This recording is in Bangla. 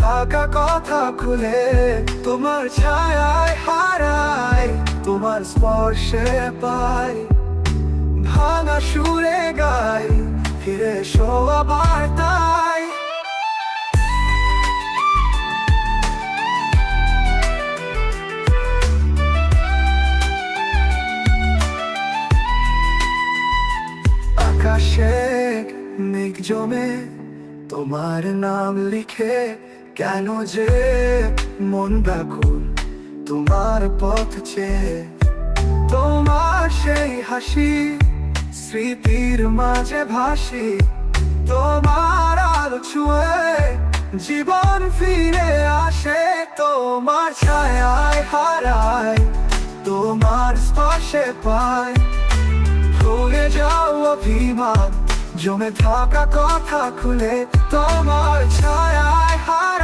থাকা কথা খুলে তোমার ছায়ায় হারাই, তোমার স্পর্শে পাই, ভাঙা সুরে গাই, ফিরে এসো আবার তাই। আকাশে মেঘ জমে তোমার নাম লিখে, কেন যে মন ব্যাকুল তোমার পথ চেয়ে। তোমার সেই হাসি স্মৃতির মাঝে ভাসি, তোমার আলো ছুঁয়ে জীবন ফিরে আসে। তোমার ছায়ায় হারাই, তোমার স্পর্শে পাই, ভুলে যাও অভিমান, জমে থাকা কথা খুলে তোমার ছায়ায় হারাই।